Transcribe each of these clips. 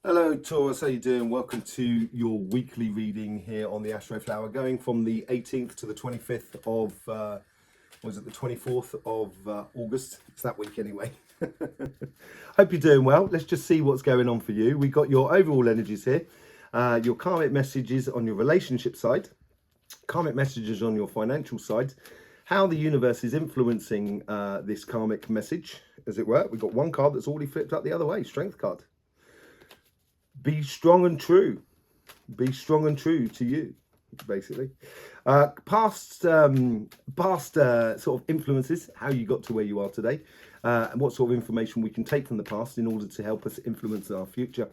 Hello Taurus, how you doing? Welcome to your weekly reading here on the Astroflower, going from the 18th to the 25th of, was it the 24th of August? It's that week anyway. Hope you're doing well. Let's just see what's going on for you. We've got your overall energies here, your karmic messages on your relationship side, karmic messages on your financial side, how the universe is influencing this karmic message, as it were. We've got one card that's already flipped up the other way, Strength card. Be strong and true. Be strong and true to you, basically. Past sort of influences, how you got to where you are today, and what sort of information we can take from the past in order to help us influence our future.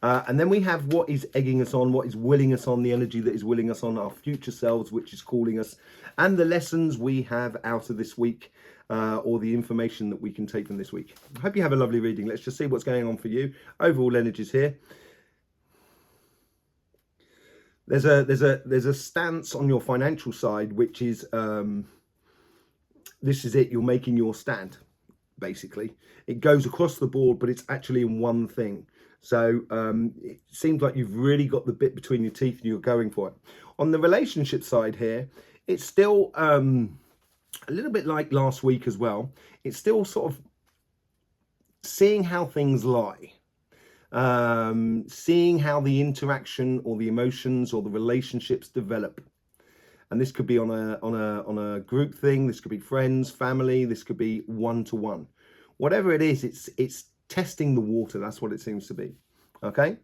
And then we have what is egging us on, what is willing us on, the energy that is willing us on, our future selves, which is calling us, and the lessons we have out of this week, or the information that we can take from this week. I hope you have a lovely reading. Let's just see what's going on for you. Overall energies here. There's a stance on your financial side, which is this is it. You're making your stand, basically. It goes across the board, but it's actually in one thing. So it seems like you've really got the bit between your teeth and you're going for it. On the relationship side here, it's still a little bit like last week as well. It's still sort of seeing how things lie. Seeing how the interaction or the emotions or the relationships develop, and this could be on a group thing. This could be friends, family. This could be one-to-one. Whatever it is, it's testing the water. That's what it seems to be. Okay.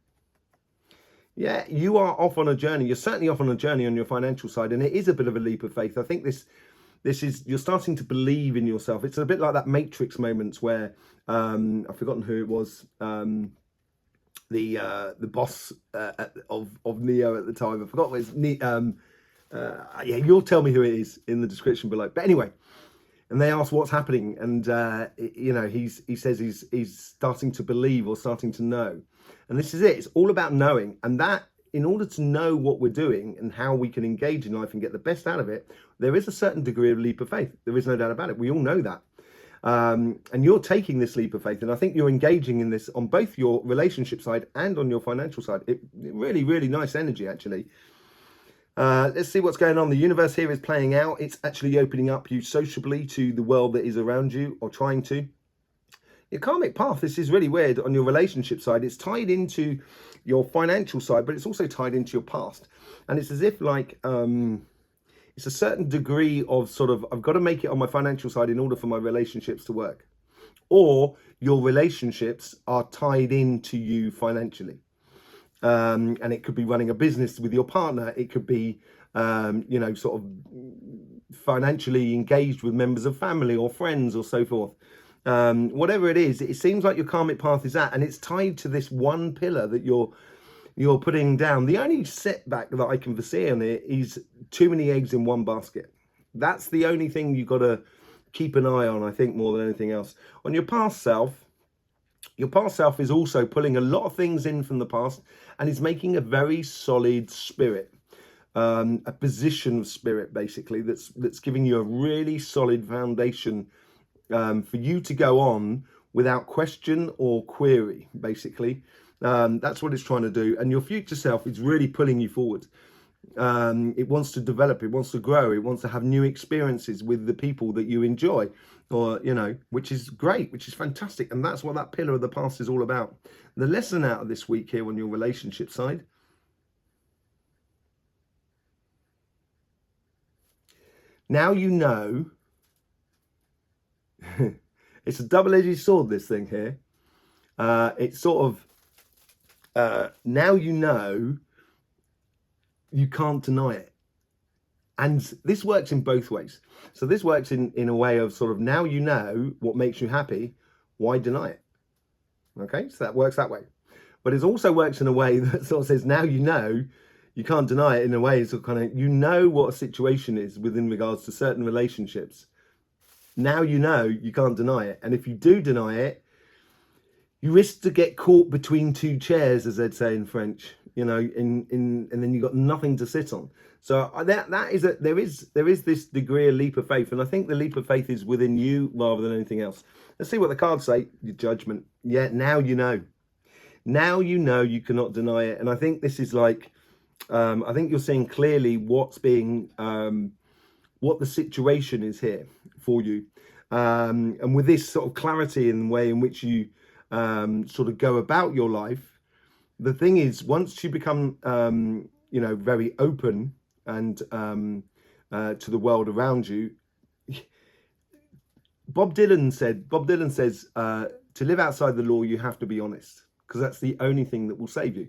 Yeah, you are off on a journey. You're certainly off on a journey on your financial side, and it is a bit of a leap of faith. I think this is, you're starting to believe in yourself. It's a bit like that Matrix moments where I've forgotten who it was. The boss of Neo at the time. I forgot what his yeah, you'll tell me who it is in the description below. But anyway, and they ask what's happening, and you know, he says he's starting to believe or starting to know, and this is it. It's all about knowing, and that in order to know what we're doing and how we can engage in life and get the best out of it, there is a certain degree of leap of faith. There is no doubt about it. We all know that. And you're taking this leap of faith, and I think you're engaging in this on both your relationship side and on your financial side. Really, really nice energy, actually. Let's see what's going on. The universe here is playing out. It's actually opening up you sociably to the world that is around you, or trying to. Your karmic path, this is really weird on your relationship side. It's tied into your financial side, but it's also tied into your past. And it's as if like, it's a certain degree of sort of, I've got to make it on my financial side in order for my relationships to work. Or your relationships are tied into you financially. And it could be running a business with your partner. It could be, you know, sort of financially engaged with members of family or friends or so forth. Whatever it is, it seems like your karmic path is that, and it's tied to this one pillar that you're putting down. The only setback that I can foresee on it is too many eggs in one basket. That's the only thing you've got to keep an eye on, I think, more than anything else. On your past self, your past self is also pulling a lot of things in from the past, and is making a very solid spirit, a position of spirit, basically, that's giving you a really solid foundation for you to go on without question or query, basically. That's what it's trying to do, and your future self is really pulling you forward. It wants to develop, it wants to grow, it wants to have new experiences with the people that you enjoy, or, you know, which is great, which is fantastic, and that's what that pillar of the past is all about. The lesson out of this week here on your relationship side, now you know. It's a double-edged sword, this thing here. It's sort of, now you know, you can't deny it. And this works in both ways. So this works in a way of sort of, now you know what makes you happy, why deny it? Okay, so that works that way. But it also works in a way that sort of says, now you know, you can't deny it, in a way sort of kind of, you know what a situation is within regards to certain relationships. Now you know, you can't deny it. And if you do deny it, you risk to get caught between two chairs, as they'd say in French, you know, and then you've got nothing to sit on. So that is there is this degree of leap of faith, and I think the leap of faith is within you rather than anything else. Let's see what the cards say. Your judgment. Yeah, now you know. Now you know you cannot deny it. And I think this is like, I think you're seeing clearly what's being, what the situation is here for you. And with this sort of clarity in the way in which you sort of go about your life, the thing is, once you become, you know, very open and to the world around you, Bob Dylan says, to live outside the law, you have to be honest, because that's the only thing that will save you.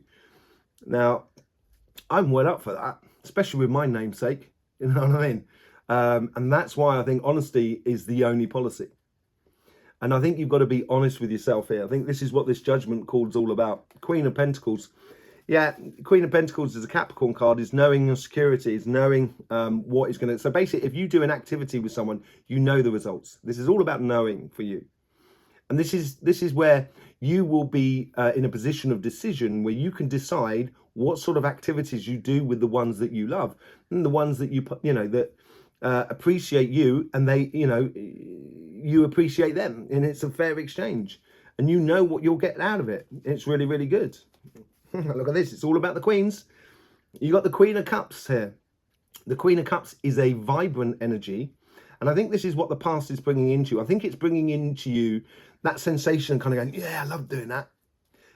Now, I'm well up for that, especially with my namesake, you know what I mean? And that's why I think honesty is the only policy. And I think you've got to be honest with yourself here. I think this is what this judgment card's all about. Queen of Pentacles. Yeah, Queen of Pentacles is a Capricorn card, is knowing your security, is knowing what is going to... So basically, if you do an activity with someone, you know the results. This is all about knowing for you. And this is where you will be in a position of decision where you can decide what sort of activities you do with the ones that you love and the ones that you know, that appreciate you, and they, you know, you appreciate them, and it's a fair exchange, and you know what you'll get out of it. It's really, really good. Look at this. It's all about the queens. You got the Queen of Cups here. The Queen of Cups is a vibrant energy. And I think this is what the past is bringing into you. I think it's bringing into you that sensation, kind of going, yeah, I love doing that.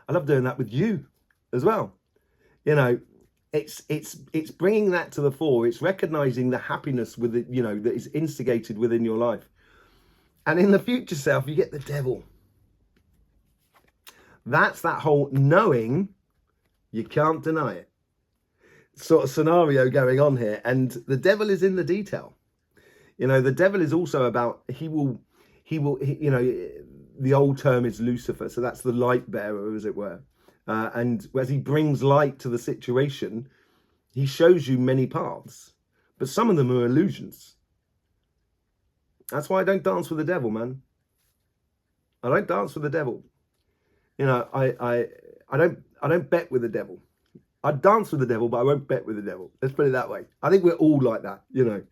I love doing that with you as well. You know, it's bringing that to the fore. It's recognizing the happiness with it, you know, that is instigated within your life. And in the future self, you get the Devil. That's that whole knowing. You can't deny it sort of scenario going on here. And the Devil is in the detail. You know, the Devil is also about, he will, you know, the old term is Lucifer. So that's the light bearer, as it were. And as he brings light to the situation, he shows you many paths, but some of them are illusions. That's why I don't dance with the devil, man. I don't dance with the devil. You know, I don't bet with the devil. I dance with the devil, but I won't bet with the devil. Let's put it that way. I think we're all like that, you know.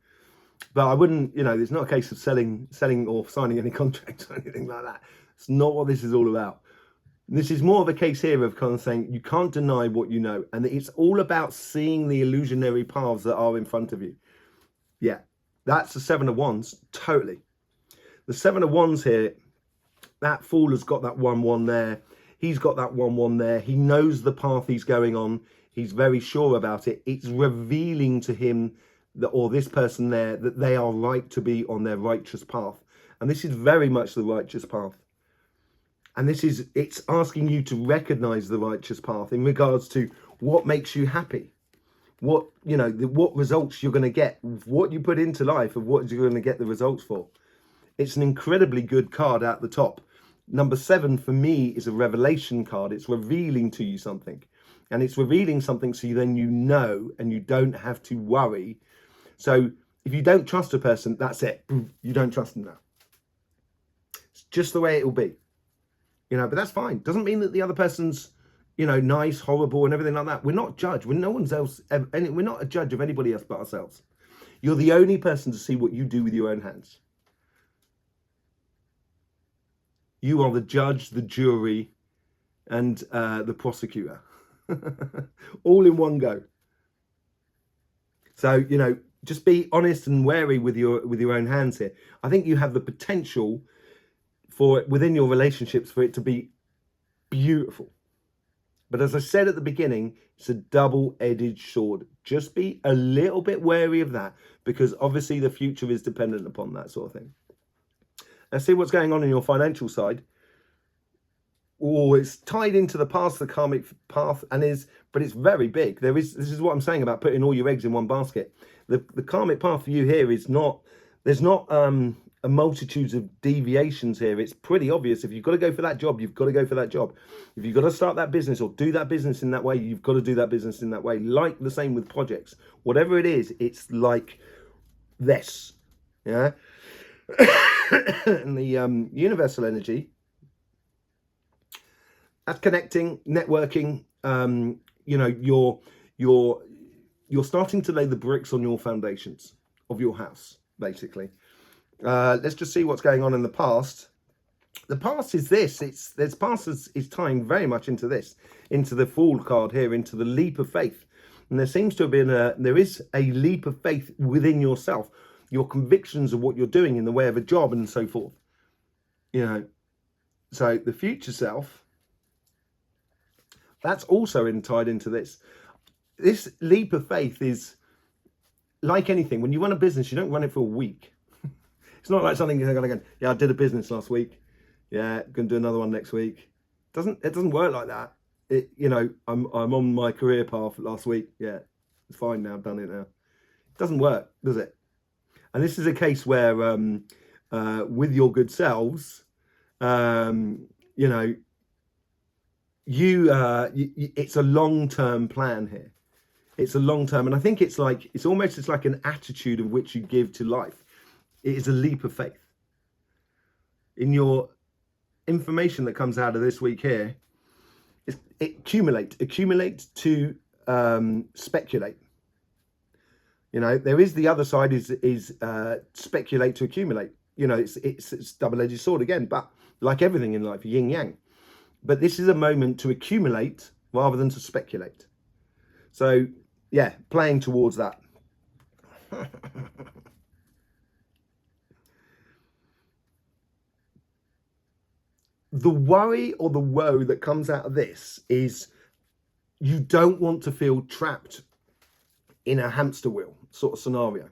But I wouldn't, you know, it's not a case of selling or signing any contracts or anything like that. It's not what this is all about. This is more of a case here of kind of saying you can't deny what you know. And it's all about seeing the illusionary paths that are in front of you. Yeah, that's the Seven of Wands, totally. The Seven of Wands here, that Fool has got that 1-1 there. He's got that 1-1 there. He knows the path he's going on. He's very sure about it. It's revealing to him that, or this person there, that they are right to be on their righteous path. And this is very much the righteous path. And this is, it's asking you to recognize the righteous path in regards to what makes you happy. What, you know, what results you're going to get, what you put into life, of what you're going to get the results for. It's an incredibly good card at the top. Number 7 for me is a revelation card. It's revealing to you something. And it's revealing something so then you know, and you don't have to worry. So if you don't trust a person, that's it. You don't trust them now. It's just the way it will be. You know, but that's fine. Doesn't mean that the other person's, you know, nice, horrible, and everything like that. We're not judged. We're no one's else. We're not a judge of anybody else but ourselves. You're the only person to see what you do with your own hands. You are the judge, the jury, and the prosecutor. All in one go. So, you know, just be honest and wary with your own hands here. I think you have the potential for it within your relationships for it to be beautiful. But as I said at the beginning, it's a double-edged sword. Just be a little bit wary of that, because obviously the future is dependent upon that sort of thing. Let's see what's going on in your financial side. Oh, it's tied into the past, the karmic path, but it's very big. This is what I'm saying about putting all your eggs in one basket. The karmic path for you here is not, there's not a multitude of deviations here. It's pretty obvious. If you've got to go for that job, you've got to go for that job. If you've got to start that business or do that business in that way, you've got to do that business in that way. Like the same with projects. Whatever it is, it's like this. Yeah. And the universal energy, that's connecting, networking. You know, you're starting to lay the bricks on your foundations of your house, basically. Let's just see what's going on in the past. The past is this. There's past is tying very much into this, into the Fool card here, into the leap of faith. And there seems to have been there is a leap of faith within yourself, your convictions of what you're doing in the way of a job and so forth. You know, so the future self, that's also tied into this. This leap of faith is like anything. When you run a business, you don't run it for a week. It's not like something you're going, yeah, I did a business last week. Yeah, going to do another one next week. It doesn't work like that. You know, I'm on my career path last week. Yeah, it's fine now. I've done it now. It doesn't work, does it? And this is a case where, with your good selves, you know, it's a long-term plan here. It's a long-term, and I think it's like it's like an attitude of which you give to life. It is a leap of faith. In your information that comes out of this week here, accumulate to speculate. You know, there is the other side is speculate to accumulate. You know, it's double-edged sword again, but like everything in life, yin yang. But this is a moment to accumulate rather than to speculate. So yeah, playing towards that. The worry or the woe that comes out of this is you don't want to feel trapped in a hamster wheel sort of scenario.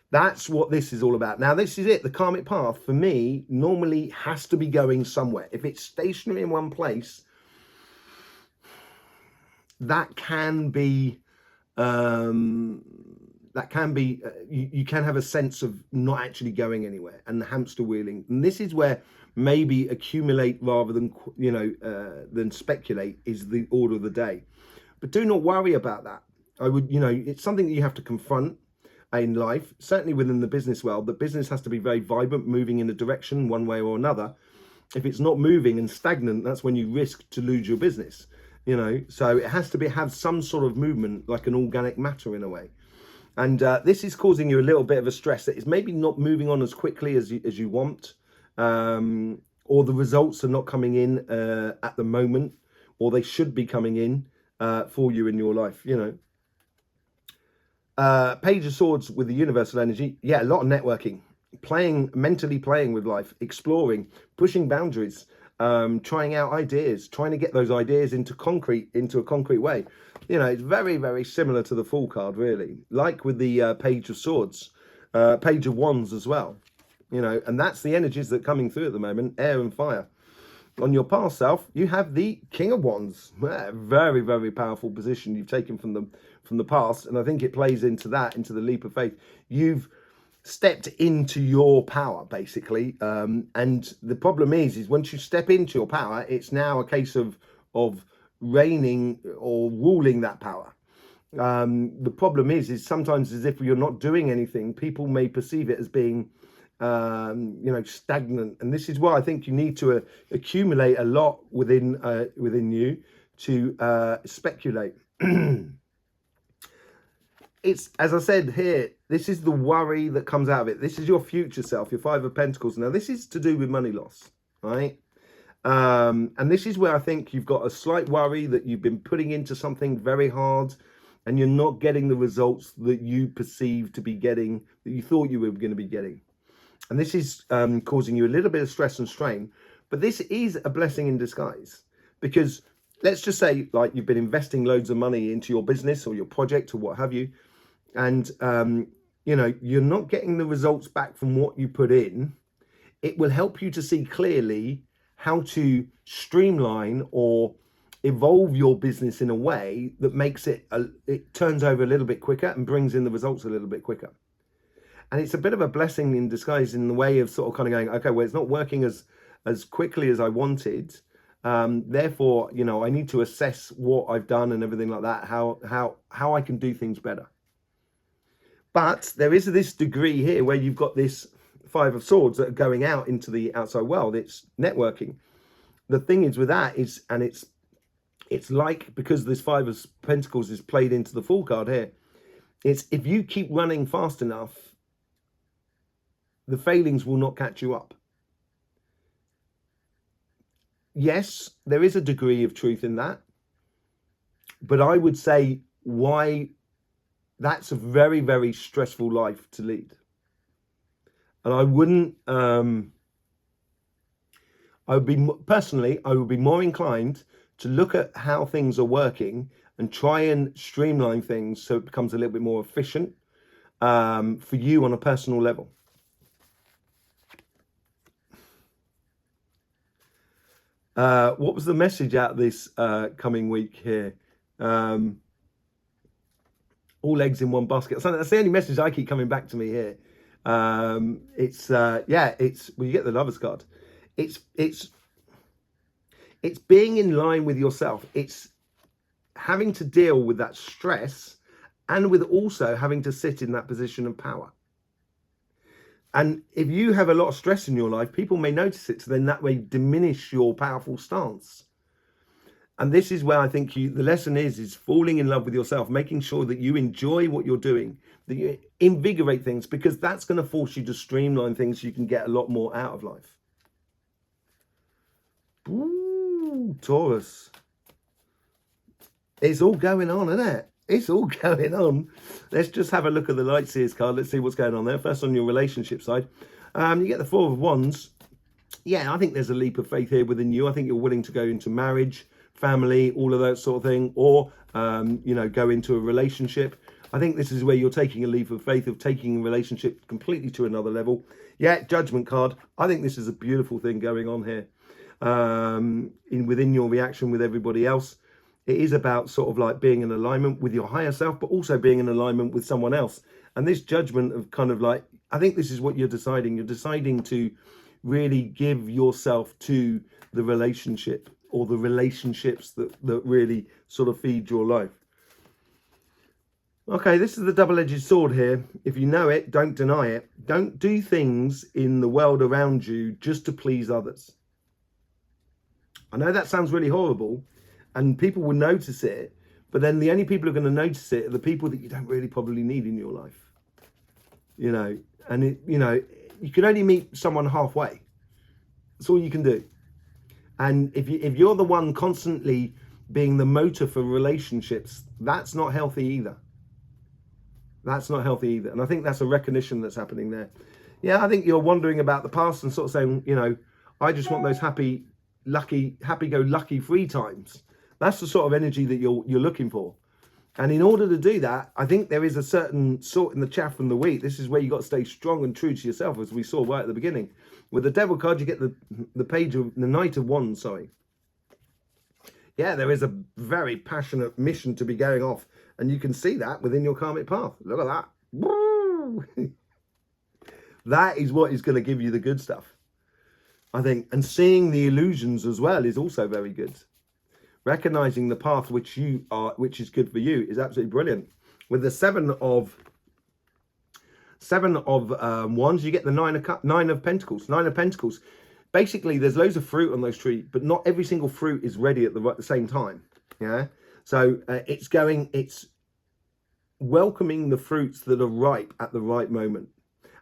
That's what this is all about. Now, this is it. The karmic path, for me, normally has to be going somewhere. If it's stationary in one place, that can be, you can have a sense of not actually going anywhere and the hamster wheeling. And this is where maybe accumulate rather than, you know, than speculate is the order of the day. But do not worry about that. I would, you know, it's something that you have to confront in life, certainly within the business world. The business has to be very vibrant, moving in a direction one way or another. If it's not moving and stagnant, that's when you risk to lose your business, you know. So it has to have some sort of movement, like an organic matter in a way. And this is causing you a little bit of a stress that is maybe not moving on as quickly as you want, or the results are not coming in at the moment, or they should be coming in for you in your life, you know. Page of Swords with the universal energy. Yeah, a lot of networking, mentally playing with life, exploring, pushing boundaries, trying out ideas, trying to get those ideas into a concrete way. You know, it's very, very similar to the Fool card, really. Like with the Page of Swords, Page of Wands as well. You know, and that's the energies that are coming through at the moment, air and fire. On your past self, you have the King of Wands. Very, very powerful position you've taken from the past, and I think it plays into that, into the leap of faith. You've stepped into your power, basically, and the problem is once you step into your power, it's now a case of reigning or ruling that power. The problem is sometimes as if you're not doing anything, people may perceive it as being you know, stagnant, and this is why I think you need to accumulate a lot within you to speculate. It's, as I said here, this is the worry that comes out of it. This is your future self, your Five of Pentacles. Now, this is to do with money loss, right? And this is where I think you've got a slight worry that you've been putting into something very hard and you're not getting the results that you perceive to be getting, that you thought you were going to be getting. And this is causing you a little bit of stress and strain. But this is a blessing in disguise, because let's just say, like, you've been investing loads of money into your business or your project or what have you, and you know, you're not getting the results back from what you put in. It will help you to see clearly how to streamline or evolve your business in a way that makes it turns over a little bit quicker and brings in the results a little bit quicker. And it's a bit of a blessing in disguise in the way of sort of kind of going, okay, well, it's not working as quickly as I wanted. Therefore, you know, I need to assess what I've done and everything like that, how I can do things better. But there is this degree here where you've got this Five of Swords that are going out into the outside world. It's networking. The thing is with that is, and it's like, because this Five of Pentacles is played into the Fool card here, it's if you keep running fast enough, the failings will not catch you up. yes, there is a degree of truth in that, but I would say why that's a very, very stressful life to lead. And I wouldn't, I would be more inclined to look at how things are working and try and streamline things so it becomes a little bit more efficient for you on a personal level. What was the message out of this coming week here? All eggs in one basket. So that's the only message I keep coming back to me here. It's well, you get the Lover's card. It's being in line with yourself. It's having to deal with that stress and with also having to sit in that position of power. And if you have a lot of stress in your life, people may notice it, so then that way diminish your powerful stance. And this is where I think the lesson is falling in love with yourself, making sure that you enjoy what you're doing, that you invigorate things, because that's going to force you to streamline things so you can get a lot more out of life. Ooh, Taurus. It's all going on, isn't it? It's all going on. Let's just have a look at the Light Seers card. Let's see what's going on there. First, on your relationship side, you get the Four of Wands. Yeah, I think there's a leap of faith here within you. I think you're willing to go into marriage, family, all of that sort of thing, or go into a relationship. I think this is where you're taking a leap of faith, of taking a relationship completely to another level. Yeah, Judgment card. I think this is a beautiful thing going on here. Within your reaction with everybody else, it is about sort of like being in alignment with your higher self, but also being in alignment with someone else. And this judgment of kind of like, I think this is what you're deciding. You're deciding to really give yourself to the relationship, or the relationships that really sort of feed your life. Okay, this is the double-edged sword here. If you know it, don't deny it. Don't do things in the world around you just to please others. I know that sounds really horrible, and people will notice it, but then the only people who are going to notice it are the people that you don't really probably need in your life. And you can only meet someone halfway. That's all you can do. And if you're the one constantly being the motor for relationships, that's not healthy either. That's not healthy either. And I think that's a recognition that's happening there. Yeah, I think you're wondering about the past and sort of saying, I just want those happy-go-lucky free times. That's the sort of energy that you're looking for. And in order to do that, I think there is a certain sort in the chaff from the wheat. This is where you got to stay strong and true to yourself, as we saw right at the beginning. With the Devil card, you get the Knight of Wands, sorry. Yeah, there is a very passionate mission to be going off. And you can see that within your karmic path. Look at that. Woo! That is what is going to give you the good stuff, I think. And seeing the illusions as well is also very good. Recognizing the path which is good for you, is absolutely brilliant. With the Seven of Wands, you get the Nine of Pentacles. Nine of Pentacles. Basically, there's loads of fruit on those trees, but not every single fruit is ready at the same time. Yeah. So it's welcoming the fruits that are ripe at the right moment.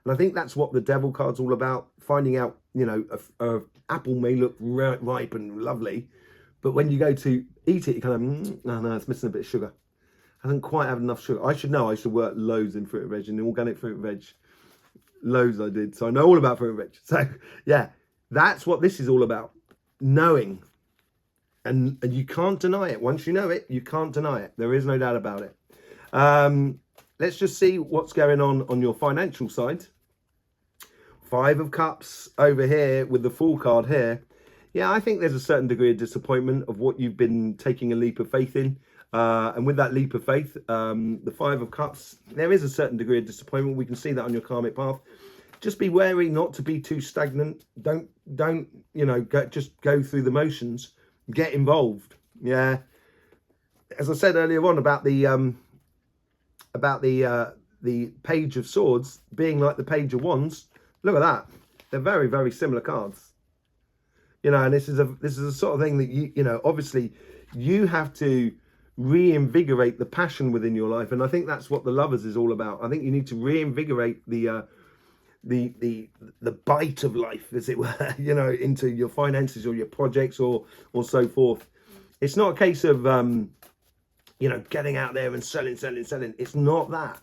And I think that's what the Devil card's all about. Finding out, a apple may look ripe and lovely, but when you go to eat it, you kind of, no, it's missing a bit of sugar. I don't quite have enough sugar. I should know. I used to work loads in fruit and veg, in organic fruit and veg. Loads I did. So I know all about fruit and veg. So yeah, that's what this is all about. Knowing. And you can't deny it. Once you know it, you can't deny it. There is no doubt about it. Let's just see what's going on your financial side. Five of Cups over here with the Fool card here. Yeah, I think there's a certain degree of disappointment of what you've been taking a leap of faith in. And with that leap of faith, the Five of Cups, there is a certain degree of disappointment. We can see that on your karmic path. Just be wary not to be too stagnant. Don't just go through the motions. Get involved. Yeah. As I said earlier on about the Page of Swords being like the Page of Wands. Look at that. They're very, very similar cards. And this is a sort of thing that obviously you have to reinvigorate the passion within your life. And I think that's what the Lovers is all about. I think you need to reinvigorate the the bite of life, as it were, you know, into your finances or your projects or so forth. It's not a case of you know, getting out there and selling. It's not that.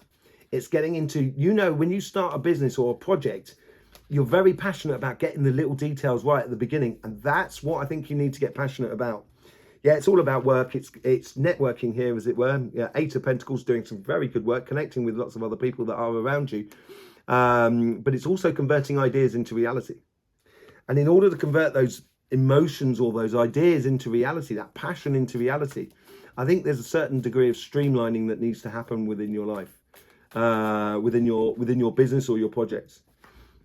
It's getting into, you know, when you start a business or a project, you're very passionate about getting the little details right at the beginning, and that's what I think you need to get passionate about. Yeah, it's all about work. It's networking here, as it were. Yeah, Eight of Pentacles, doing some very good work, connecting with lots of other people that are around you. But it's also converting ideas into reality. And in order to convert those emotions or those ideas into reality, that passion into reality, I think there's a certain degree of streamlining that needs to happen within your life, within your business or your projects.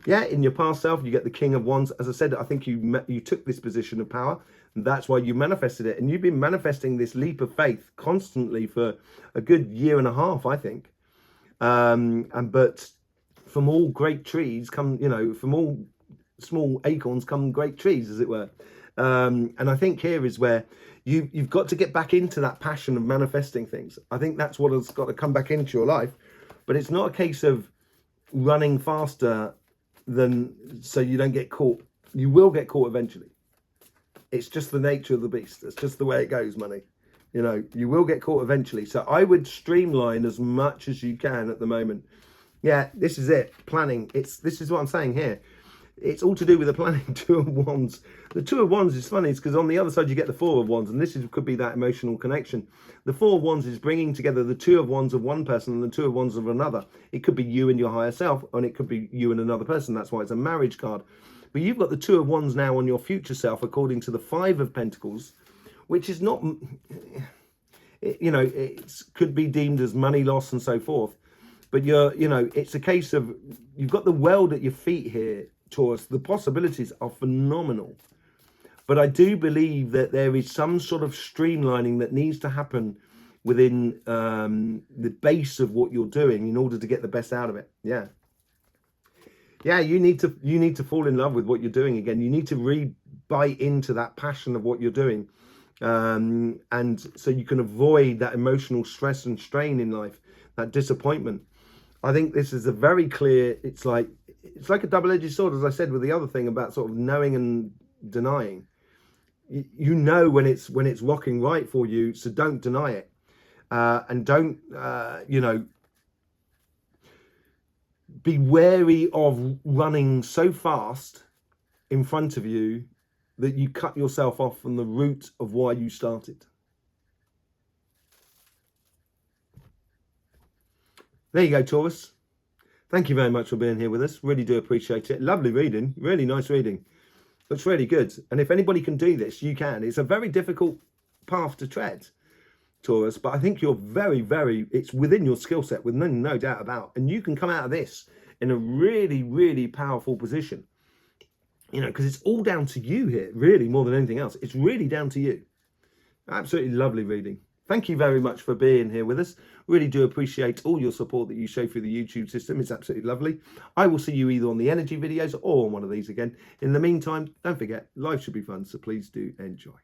Yeah, in your past self, you get the King of Wands. As I said, I think you took this position of power. And that's why you manifested it. And you've been manifesting this leap of faith constantly for a good year and a half, I think. But from all great trees come, you know, from all small acorns come great trees, as it were. And I think here is where you've got to get back into that passion of manifesting things. I think that's what has got to come back into your life. But it's not a case of running faster so you don't get caught. You will get caught eventually. It's just the nature of the beast. It's just the way it goes, money. You know, you will get caught eventually. So I would streamline as much as you can at the moment. Yeah, this is it. Planning. This is what I'm saying here. It's all to do with the planning. Two of Wands. The Two of Wands is funny because on the other side you get the Four of Wands, and could be that emotional connection. The Four of Wands is bringing together the Two of Wands of one person and the Two of Wands of another. It could be you and your higher self, and it could be you and another person. That's why it's a marriage card. But you've got the Two of Wands now on your future self, according to the Five of Pentacles, which is not, you know, it could be deemed as money loss and so forth. But you know, it's a case of you've got the world at your feet here, Taurus. The possibilities are phenomenal. But I do believe that there is some sort of streamlining that needs to happen within the base of what you're doing in order to get the best out of it. Yeah. Yeah, you need to fall in love with what you're doing again. You need to bite into that passion of what you're doing. And so you can avoid that emotional stress and strain in life, that disappointment. I think this is a very clear, it's like a double-edged sword, as I said with the other thing about sort of knowing and denying. You know when it's rocking right for you, so don't deny it. And don't, you know, be wary of running so fast in front of you that you cut yourself off from the route of why you started. There you go, Taurus. Thank you very much for being here with us. Really do appreciate it. Lovely reading. Really nice reading. Looks really good. And if anybody can do this, you can. It's a very difficult path to tread, Taurus, but I think you're very, very, it's within your skill set, with no doubt about. And you can come out of this in a really, really powerful position. You know, because it's all down to you here, really, more than anything else. It's really down to you. Absolutely lovely reading. Thank you very much for being here with us. Really do appreciate all your support that you show through the YouTube system. It's absolutely lovely. I will see you either on the energy videos or on one of these again. In the meantime, don't forget, life should be fun, so please do enjoy.